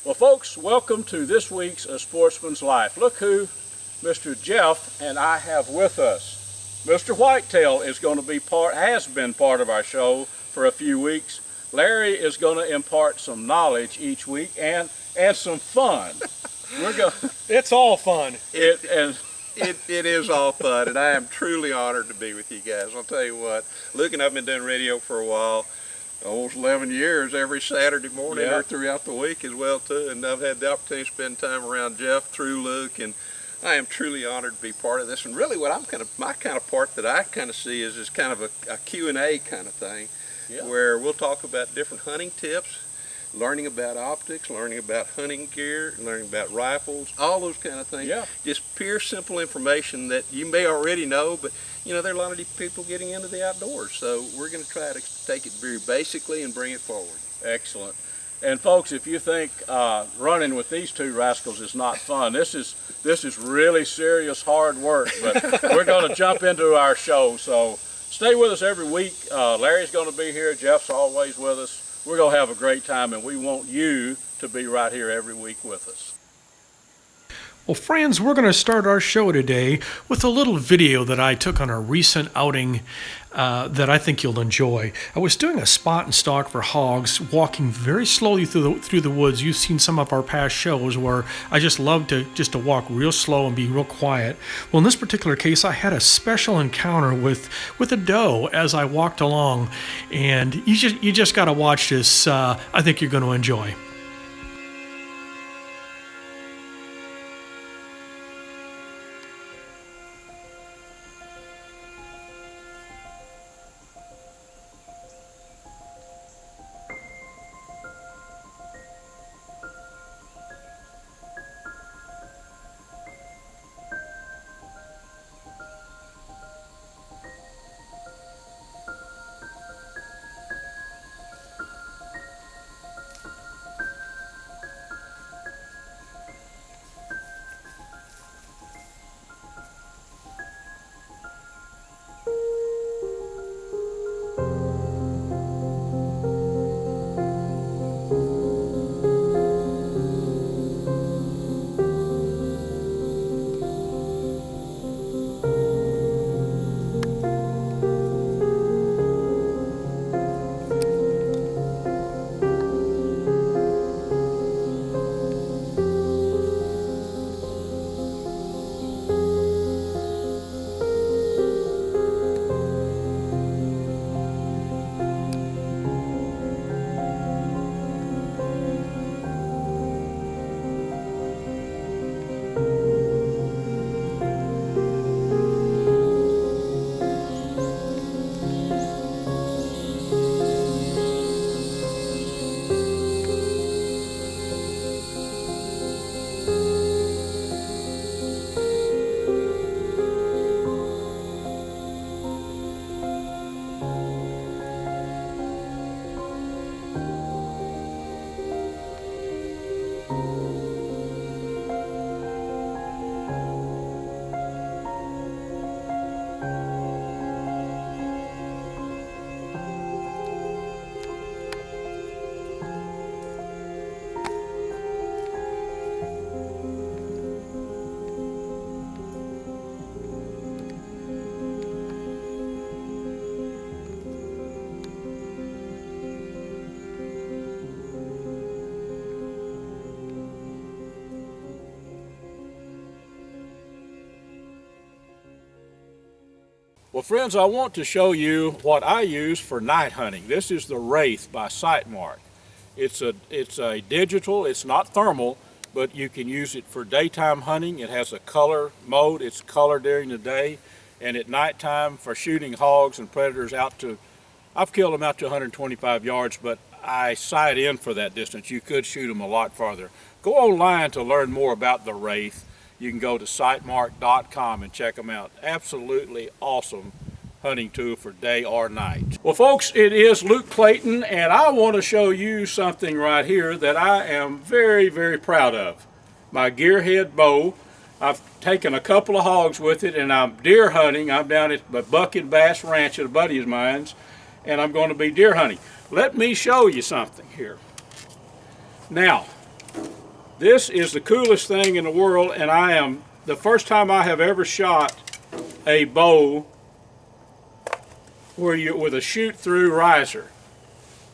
Well, folks, welcome to this week's Sportsman's Life. Look who Mr. Jeff and I have with us. Mr. Whitetail is going to be has been part of our show for a few weeks. Larry is going to impart some knowledge each week and some fun. It's all fun. It is all fun, and I am truly honored to be with you guys. I'll tell you what, Luke and I have been doing radio for a while. Almost 11 years, every Saturday morning or throughout the week as well too, and I've had the opportunity to spend time around Jeff through Luke, and I am truly honored to be part of this. And really what my kind of part that I kind of see is kind of a Q&A kind of thing, where we'll talk about different hunting tips, learning about optics, learning about hunting gear, learning about rifles, all those kind of things. Just pure simple information that you may already know, but you know, there are a lot of people getting into the outdoors, so we're going to try to take it very basically and bring it forward. Excellent. And folks, if you think running with these two rascals is not fun, this is really serious hard work, but we're going to jump into our show. So stay with us every week. Larry's going to be here. Jeff's always with us. We're going to have a great time, and we want you to be right here every week with us. Well, friends, we're going to start our show today with a little video that I took on a recent outing that I think you'll enjoy. I was doing a spot and stalk for hogs, walking very slowly through the woods. You've seen some of our past shows where I just love to walk real slow and be real quiet. Well, in this particular case, I had a special encounter with a doe as I walked along, and you just got to watch this. I think you're going to enjoy. Well, friends, I want to show you what I use for night hunting. This is the Wraith by Sightmark. It's a digital, it's not thermal, but you can use it for daytime hunting. It has a color mode, it's color during the day, and at nighttime for shooting hogs and predators out to, I've killed them out to 125 yards, but I sight in for that distance. You could shoot them a lot farther. Go online to learn more about the Wraith. You can go to sightmark.com and check them out. Absolutely awesome hunting tool for day or night. Well, folks, it is Luke Clayton, and I want to show you something right here that I am very, very proud of. My gearhead bow. I've taken a couple of hogs with it, and I'm deer hunting. I'm down at the Buck and Bass Ranch at a buddy of mine's, and I'm going to be deer hunting. Let me show you something here. Now, this is the coolest thing in the world, and the first time I have ever shot a bow with a shoot-through riser.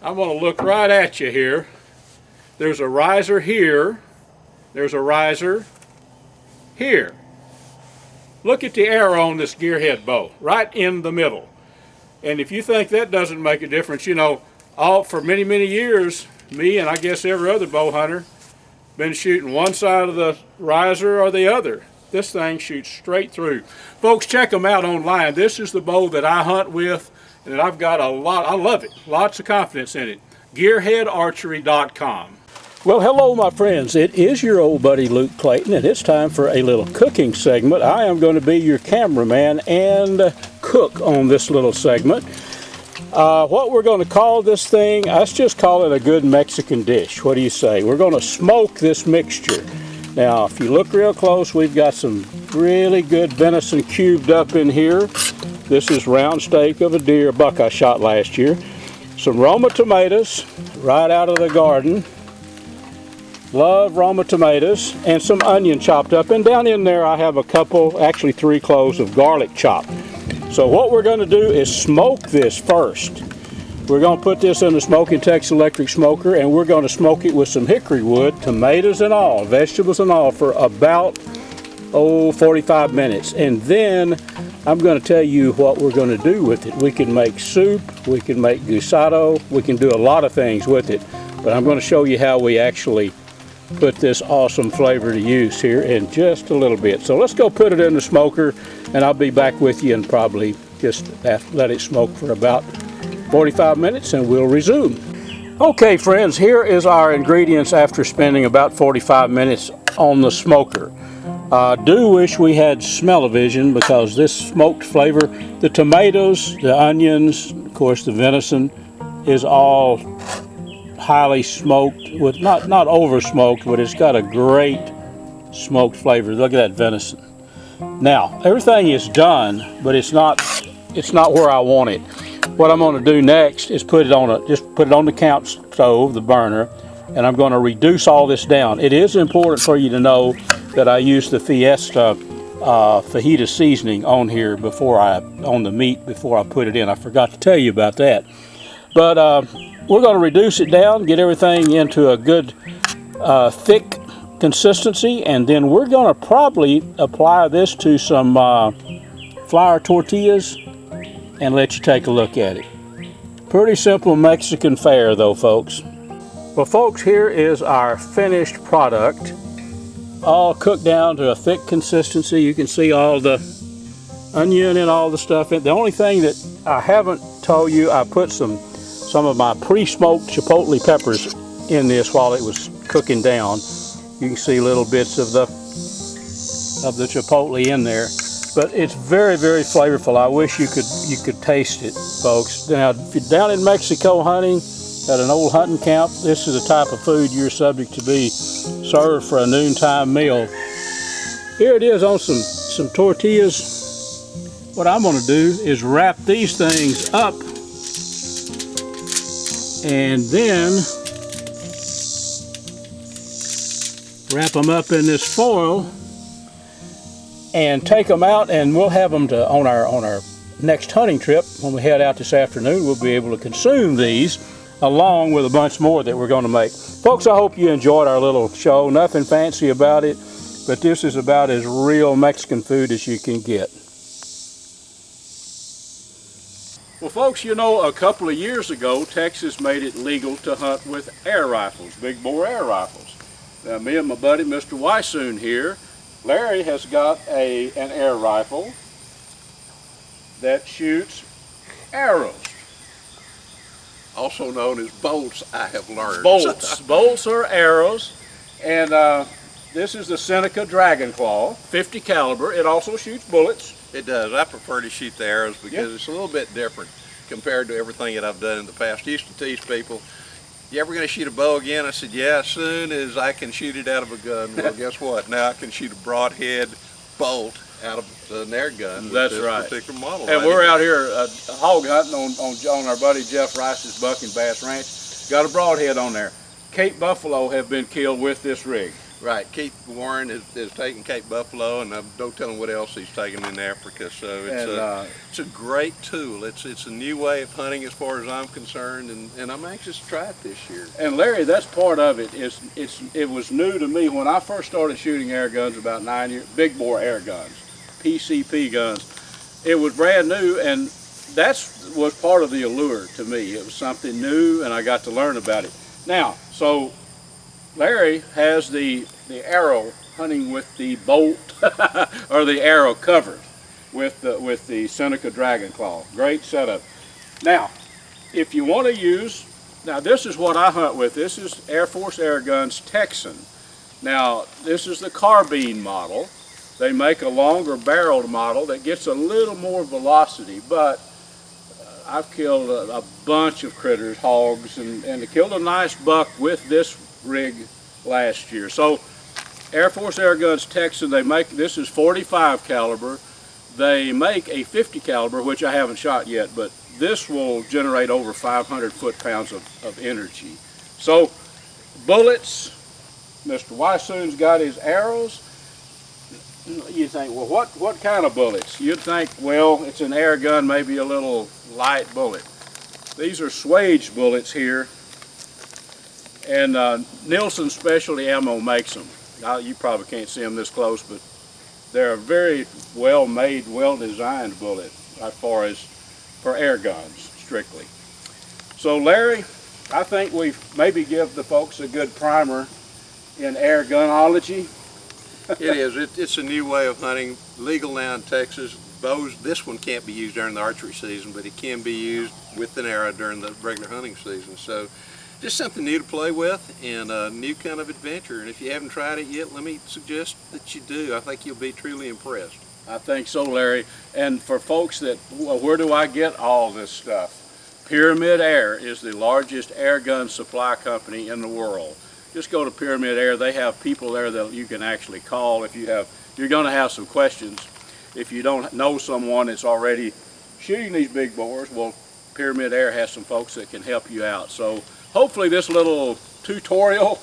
I'm going to look right at you here. There's a riser here. There's a riser here. Look at the arrow on this gearhead bow, right in the middle. And if you think that doesn't make a difference, you know, for many, many years, me and I guess every other bow hunter been shooting one side of the riser or the other. This thing shoots straight through. Folks, check them out online. This is the bow that I hunt with, and I've got a lot, I love it, lots of confidence in it. GearheadArchery.com. Well, hello, my friends. It is your old buddy Luke Clayton, and it's time for a little cooking segment. I am going to be your cameraman and cook on this little segment. What we're going to call this thing, let's just call it a good Mexican dish. What do you say? We're going to smoke this mixture. Now, if you look real close, we've got some really good venison cubed up in here. This is round steak of a deer buck I shot last year. Some Roma tomatoes right out of the garden. Love Roma tomatoes, and some onion chopped up. And down in there I have a couple, actually 3 cloves of garlic chopped. So what we're going to do is smoke this first. We're going to put this in the smoking Texas electric smoker, and we're going to smoke it with some hickory wood, tomatoes and all, vegetables and all, for about 45 minutes. And then I'm going to tell you what we're going to do with it. We can make soup, we can make guisado, we can do a lot of things with it. But I'm going to show you how we actually put this awesome flavor to use here in just a little bit. So let's go put it in the smoker, and I'll be back with you and probably just let it smoke for about 45 minutes and we'll resume. Okay, friends, here is our ingredients after spending about 45 minutes on the smoker. I do wish we had smell-o-vision, because this smoked flavor, the tomatoes, the onions, of course the venison, is all highly smoked, with not over smoked, but it's got a great smoked flavor. Look at that venison. Now everything is done, but it's not where I want it. What I'm going to do next is put it on the camp stove, the burner, and I'm going to reduce all this down. It is important for you to know that I use the Fiesta fajita seasoning on here on the meat before I put it in. I forgot to tell you about that. But we're going to reduce it down, get everything into a good thick consistency, and then we're going to probably apply this to some flour tortillas and let you take a look at it. Pretty simple Mexican fare though, folks. Well, folks, here is our finished product, all cooked down to a thick consistency. You can see all the onion and all the stuff in. The only thing that I haven't told you, I put some of my pre-smoked chipotle peppers in this while it was cooking down. You can see little bits of the chipotle in there, but it's very, very flavorful. I wish you could taste it, folks. Now, if you're down in Mexico hunting at an old hunting camp, this is the type of food you're subject to be served for a noontime meal. Here it is on some tortillas. What I'm going to do is wrap these things up, and then wrap them up in this foil and take them out, and we'll have them on our next hunting trip. When we head out this afternoon, we'll be able to consume these along with a bunch more that we're going to make. Folks, I hope you enjoyed our little show. Nothing fancy about it, but this is about as real Mexican food as you can get. Well, folks, you know, a couple of years ago, Texas made it legal to hunt with air rifles, big bore air rifles. Now, me and my buddy, Mr. Weishuhn here, Larry has got an air rifle that shoots arrows. Also known as bolts, I have learned. Bolts. Bolts are arrows. And this is the Seneca Dragon Claw, 50 caliber. It also shoots bullets. It does. I prefer to shoot the arrows because it's a little bit different compared to everything that I've done in the past. I used to tease people, you ever going to shoot a bow again? I said, yeah, as soon as I can shoot it out of a gun. Well, guess what? Now I can shoot a broadhead bolt out of an air gun with That's this right. particular model. And we're out here hog hunting on our buddy Jeff Rice's Buck and Bass Ranch. Got a broadhead on there. Cape buffalo have been killed with this rig. Right. Keith Warren is taking Cape buffalo, and don't tell him what else he's taking in Africa. So it's a great tool. It's a new way of hunting as far as I'm concerned, and I'm anxious to try it this year. And Larry, that's part of it. It was new to me when I first started shooting air guns about 9 years, big bore air guns, PCP guns. It was brand new, and that was part of the allure to me. It was something new, and I got to learn about it. Now, so Larry has the arrow hunting with the bolt or the arrow covered with the Seneca Dragon Claw. Great setup. Now, if you want to use, now this is what I hunt with. This is Air Force Air Guns Texan. Now, this is the carbine model. They make a longer barreled model that gets a little more velocity, but I've killed a bunch of critters, hogs, and I killed a nice buck with this rig last year. So Air Force Air Guns Texan, they make, this is 45 caliber. They make a 50 caliber, which I haven't shot yet, but this will generate over 500 foot-pounds of energy. So bullets, Mr. Weishuhn's got his arrows. You think, well, what kind of bullets? You'd think, well, it's an air gun, maybe a little light bullet. These are Swage bullets here, and Nielsen Specialty Ammo makes them. Now, you probably can't see them this close, but they're a very well-made, well-designed bullet as far as for air guns, strictly. So, Larry, I think we maybe give the folks a good primer in air gunology. It is. It's a new way of hunting, legal now in Texas. Bows, this one can't be used during the archery season, but it can be used with an arrow during the regular hunting season. So just something new to play with and a new kind of adventure. And if you haven't tried it yet, let me suggest that you do. I think you'll be truly impressed. I think so, Larry. And for folks that, well, where do I get all this stuff? Pyramid Air is the largest air gun supply company in the world. Just go to Pyramid Air. They have people there that you can actually call if you're going to have some questions. If you don't know someone that's already shooting these big bores, well, Pyramid Air has some folks that can help you out. So hopefully this little tutorial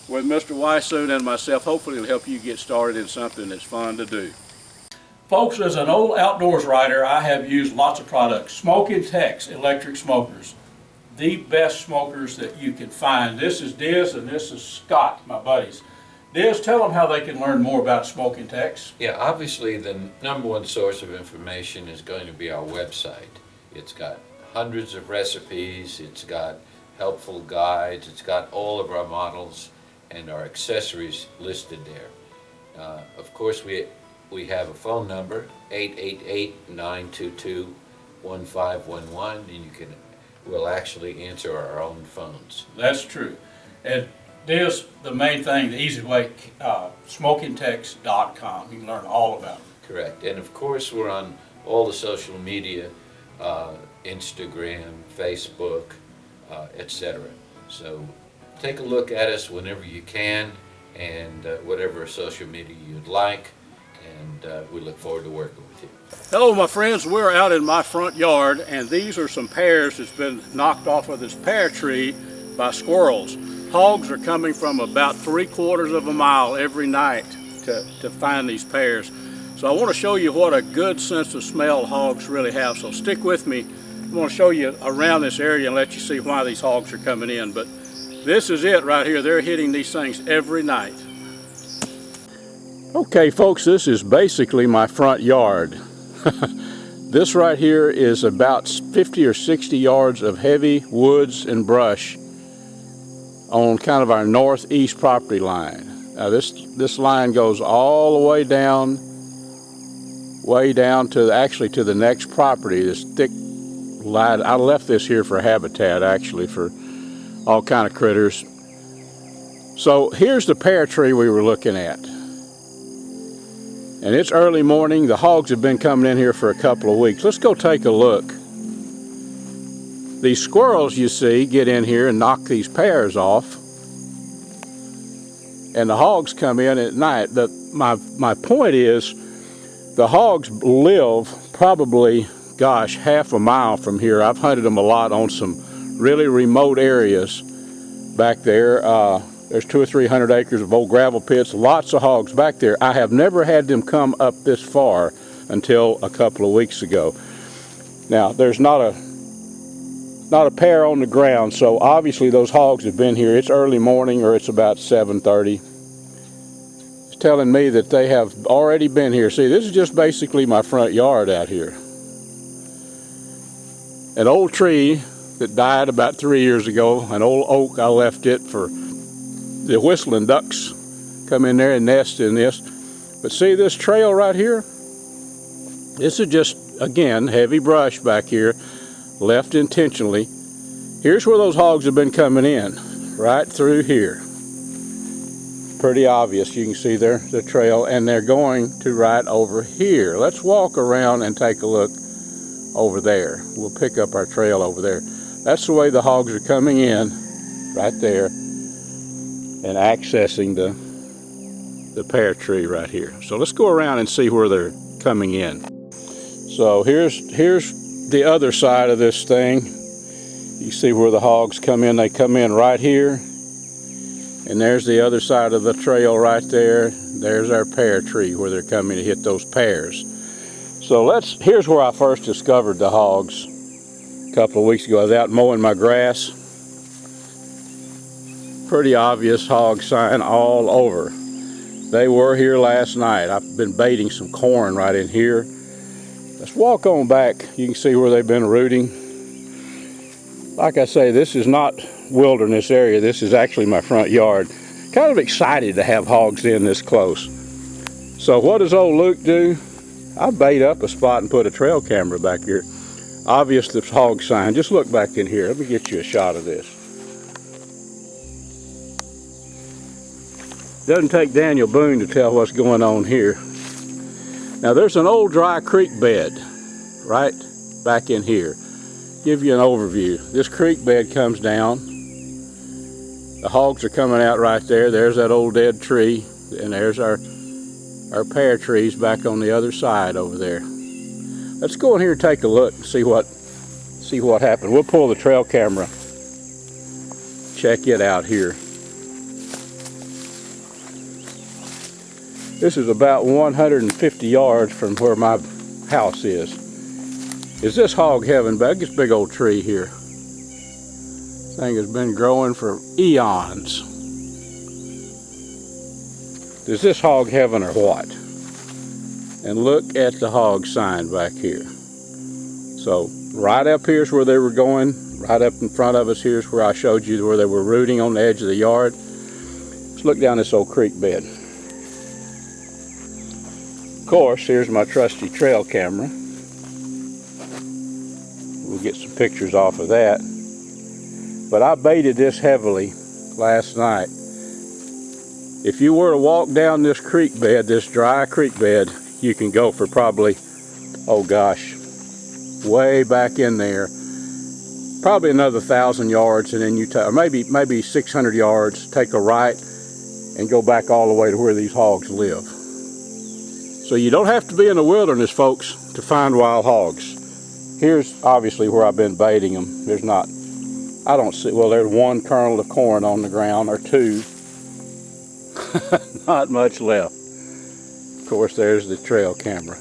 with Mr. Weishuhn and myself, hopefully it'll help you get started in something that's fun to do. Folks, as an old outdoors writer, I have used lots of products. Smoking Tex electric smokers. The best smokers that you can find. This is Diz and this is Scott, my buddies. Diz, tell them how they can learn more about Smoking Tex. Yeah, obviously the number one source of information is going to be our website. It's got hundreds of recipes, it's got helpful guides, it's got all of our models and our accessories listed there. Of course, we have a phone number, 888-922-1511, and we'll actually answer our own phones. That's true. And Diz, the main thing, the easy way, smokingtex.com. You can learn all about it. Correct. And of course, we're on all the social media, Instagram, Facebook, etc. So take a look at us whenever you can, and whatever social media you'd like, and we look forward to working with you. Hello, my friends. We're out in my front yard, and these are some pears that's been knocked off of this pear tree by squirrels. Hogs are coming from about 3/4 of a mile every night to find these pears. So I want to show you what a good sense of smell hogs really have. So stick with me. I want to show you around this area and let you see why these hogs are coming in. But this is it right here. They're hitting these things every night. Okay, folks, this is basically my front yard. This right here is about 50 or 60 yards of heavy woods and brush on kind of our northeast property line. Now this line goes all the way down to actually to the next property. This thick line. I left this here for habitat, actually, for all kind of critters. So here's the pear tree we were looking at. And it's early morning. The hogs have been coming in here for a couple of weeks. Let's go take a look. These squirrels, you see, get in here and knock these pears off. And the hogs come in at night. My point is, the hogs live probably, gosh, half a mile from here. I've hunted them a lot on some really remote areas back there. There's 200 or 300 acres of old gravel pits, lots of hogs back there. I have never had them come up this far until a couple of weeks ago. Now, there's not a pear on the ground, so obviously those hogs have been here. It's early morning, or it's about 7:30. It's telling me that they have already been here. See, this is just basically my front yard out here. An old tree that died about 3 years ago, an old oak, I left it for the whistling ducks come in there and nest in this. But see this trail right here? This is just, again, heavy brush back here, left intentionally. Here's where those hogs have been coming in, right through here. Pretty obvious. You can see there the trail, and they're going to right over here. Let's walk around and take a look over there. We'll pick up our trail over there. That's the way the hogs are coming in, right there, and accessing the pear tree right here. So let's go around and see where they're coming in. So here's the other side of this thing. You see where the hogs come in. They come in right here, and there's the other side of the trail right there. There's our pear tree where they're coming to hit those pears. So here's where I first discovered the hogs a couple of weeks ago. I was out mowing my grass. Pretty obvious hog sign all over. They were here last night. I've been baiting some corn right in here. Let's walk on back. You can see where they've been rooting. Like I say, this is not wilderness area. This is actually my front yard. Kind of excited to have hogs in this close. So what does old Luke do? I bait up a spot and put a trail camera back here. Obvious the hog sign. Just look back in here. Let me get you a shot of this. Doesn't take Daniel Boone to tell what's going on here. Now there's an old dry creek bed right back in here. Give you an overview. This creek bed comes down. The hogs are coming out right there. There's that old dead tree, and there's our pear trees back on the other side over there. Let's go in here and take a look and see what happened. We'll pull the trail camera. Check it out here. This is about 150 yards from where my house is. Is this hog heaven back? This big old tree here. This thing has been growing for eons. Is this hog heaven or what? And look at the hog sign back here. So right up here's where they were going. Right up in front of us here's where I showed you where they were rooting on the edge of the yard. Let's look down this old creek bed. Of course, here's my trusty trail camera. We'll get some pictures off of that. But I baited this heavily last night. If you were to walk down this creek bed, this dry creek bed, you can go for probably, oh gosh, way back in there, probably another 1,000 yards, and then you maybe 600 yards, take a right and go back all the way to where these hogs live. So you don't have to be in the wilderness, folks, to find wild hogs. Here's obviously where I've been baiting them. There's not, I don't see, well, there's one kernel of corn on the ground, or two. Not much left. Of course, there's the trail camera.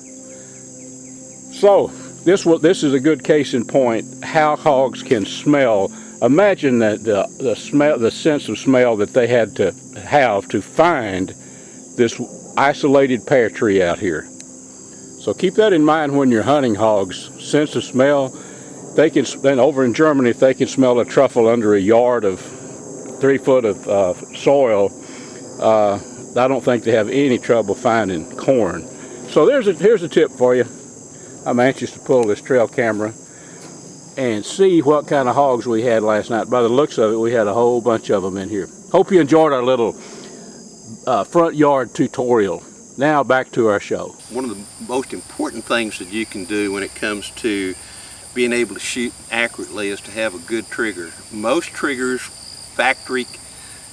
So this is a good case in point how hogs can smell. Imagine that the sense of smell that they had to have to find this isolated pear tree out here. So keep that in mind when you're hunting hogs. Sense of smell. They can, then over in Germany, if they can smell a truffle under a yard of 3 foot of soil, I don't think they have any trouble finding corn. So here's a tip for you. I'm anxious to pull this trail camera and see what kind of hogs we had last night. By the looks of it, we had a whole bunch of them in here. Hope you enjoyed our little front yard tutorial. Now back to our show. One of the most important things that you can do when it comes to being able to shoot accurately is to have a good trigger. Most triggers, factory,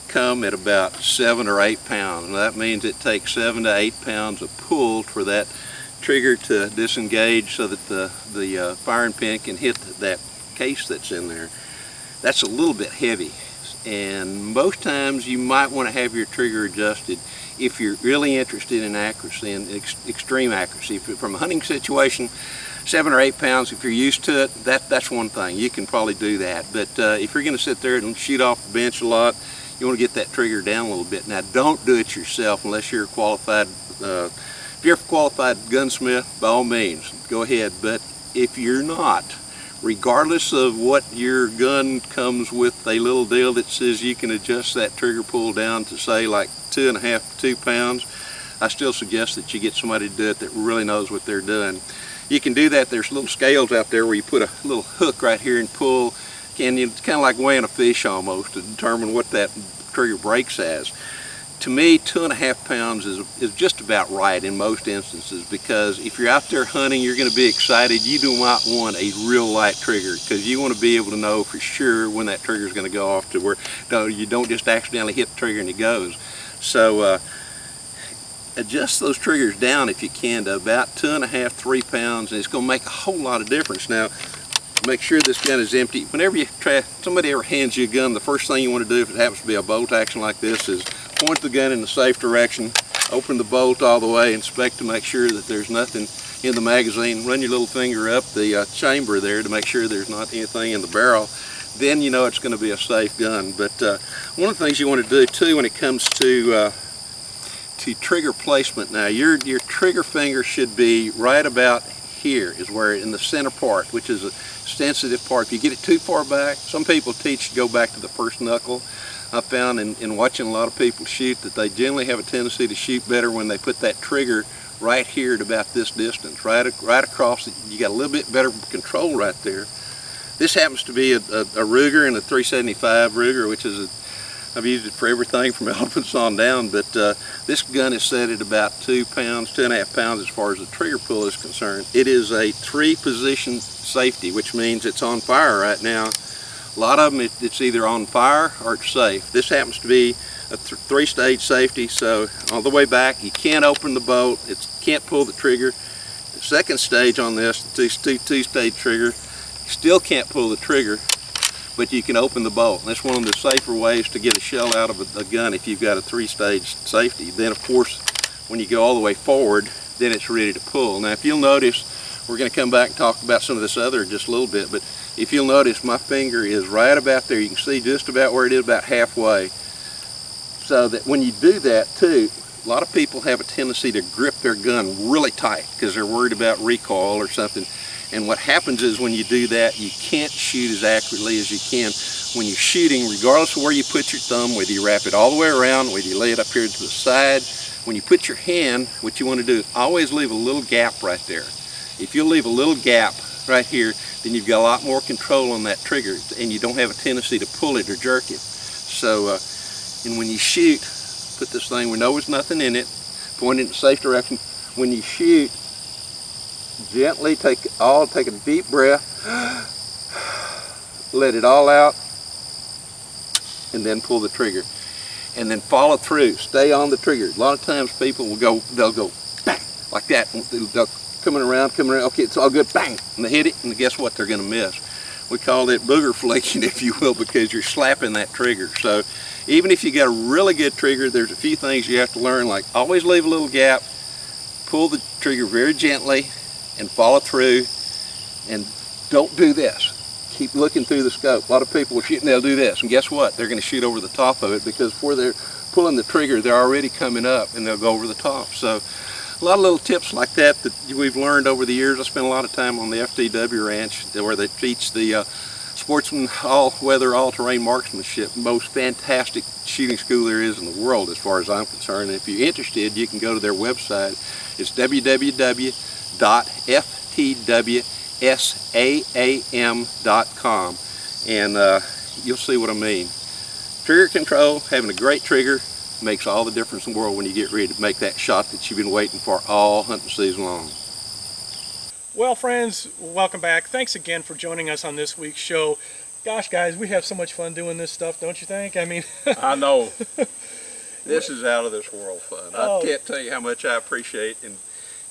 come at about 7 or 8 pounds. Now that means it takes 7 to 8 pounds of pull for that trigger to disengage so that the firing pin can hit that case that's in there. That's a little bit heavy, and most times you might want to have your trigger adjusted if you're really interested in accuracy and extreme accuracy. From a hunting situation, 7 or 8 pounds, if you're used to it, that's one thing. You can probably do that. But if you're going to sit there and shoot off the bench a lot, you want to get that trigger down a little bit. Now, don't do it yourself unless you're a qualified. If you're a qualified gunsmith, by all means, go ahead. But if you're not, regardless of what your gun comes with, a little deal that says you can adjust that trigger pull down to say like 2.5 to 2 pounds, I still suggest that you get somebody to do it that really knows what they're doing. You can do that. There's little scales out there where you put a little hook right here and pull. It's kind of like weighing a fish almost to determine what that trigger breaks as. To me, 2.5 pounds is just about right in most instances, because if you're out there hunting, you're going to be excited. You do not want a real light trigger, because you want to be able to know for sure when that trigger is going to go off, to where you don't just accidentally hit the trigger and it goes. So adjust those triggers down if you can to about 2.5, 3 pounds, and it's going to make a whole lot of difference. Now, make sure this gun is empty. Whenever somebody ever hands you a gun, the first thing you want to do, if it happens to be a bolt action like this, is point the gun in the safe direction, open the bolt all the way, inspect to make sure that there's nothing in the magazine, run your little finger up the chamber there to make sure there's not anything in the barrel. Then you know it's going to be a safe gun. But one of the things you want to do too when it comes to trigger placement, now your trigger finger should be right about here, is where in the center part, which is a sensitive part. If you get it too far back, some people teach to go back to the first knuckle. I found in watching a lot of people shoot that they generally have a tendency to shoot better when they put that trigger right here at about this distance, right across it. You got a little bit better control right there. This happens to be a Ruger and a 375 Ruger, which is I've used it for everything from elephants on down, but this gun is set at about 2 pounds, 2.5 pounds as far as the trigger pull is concerned. It is a 3-position safety, which means it's on fire right now. A lot of them, it's either on fire or it's safe. This happens to be a 3-stage safety, so all the way back, you can't open the bolt, can't pull the trigger. The second stage on this, the two-stage trigger, you still can't pull the trigger, but you can open the bolt. And that's one of the safer ways to get a shell out of a gun if you've got a 3-stage safety. Then, of course, when you go all the way forward, then it's ready to pull. Now, if you'll notice, we're going to come back and talk about some of this other in just a little bit, but if you'll notice, my finger is right about there. You can see just about where it is, about halfway. So that when you do that too, a lot of people have a tendency to grip their gun really tight because they're worried about recoil or something. And what happens is when you do that, you can't shoot as accurately as you can when you're shooting, regardless of where you put your thumb, whether you wrap it all the way around, whether you lay it up here to the side. When you put your hand, what you want to do is always leave a little gap right there. If you'll leave a little gap right here, then you've got a lot more control on that trigger, and you don't have a tendency to pull it or jerk it. So, and when you shoot, put this thing, we know there's nothing in it, point it in the safe direction. When you shoot, gently take a deep breath, let it all out, and then pull the trigger. And then follow through, stay on the trigger. A lot of times people they'll go bang, like that. They'll coming around, okay, it's all good, bang, and they hit it, and guess what, they're gonna miss. We call it booger flicking, if you will, because you're slapping that trigger. So even if you got a really good trigger, there's a few things you have to learn, like always leave a little gap, pull the trigger very gently, and follow through, and don't do this. Keep looking through the scope. A lot of people are shooting, they'll do this, and guess what? They're gonna shoot over the top of it, because before they're pulling the trigger, they're already coming up, and they'll go over the top. So a lot of little tips like that we've learned over the years. I spent a lot of time on the FDW ranch where they teach the Sportsman all-weather, all-terrain marksmanship. Most fantastic shooting school there is in the world as far as I'm concerned. And if you're interested, you can go to their website. It's www.ftwsaam.com, and you'll see what I mean. Trigger control, having a great trigger, makes all the difference in the world when you get ready to make that shot that you've been waiting for all hunting season long. Well, friends, welcome back. Thanks again for joining us on this week's show. Gosh, guys, we have so much fun doing this stuff, don't you think? I mean, I know. This is out of this world fun. I can't tell you how much I appreciate and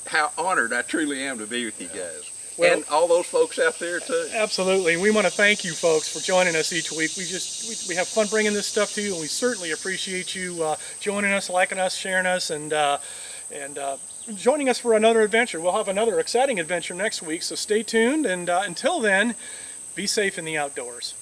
how honored I truly am to be with you guys. Well, and all those folks out there too. Absolutely. We want to thank you folks for joining us each week. We have fun bringing this stuff to you, and we certainly appreciate you joining us, liking us, sharing us, and joining us for another adventure. We'll have another exciting adventure next week, so stay tuned, and until then, be safe in the outdoors.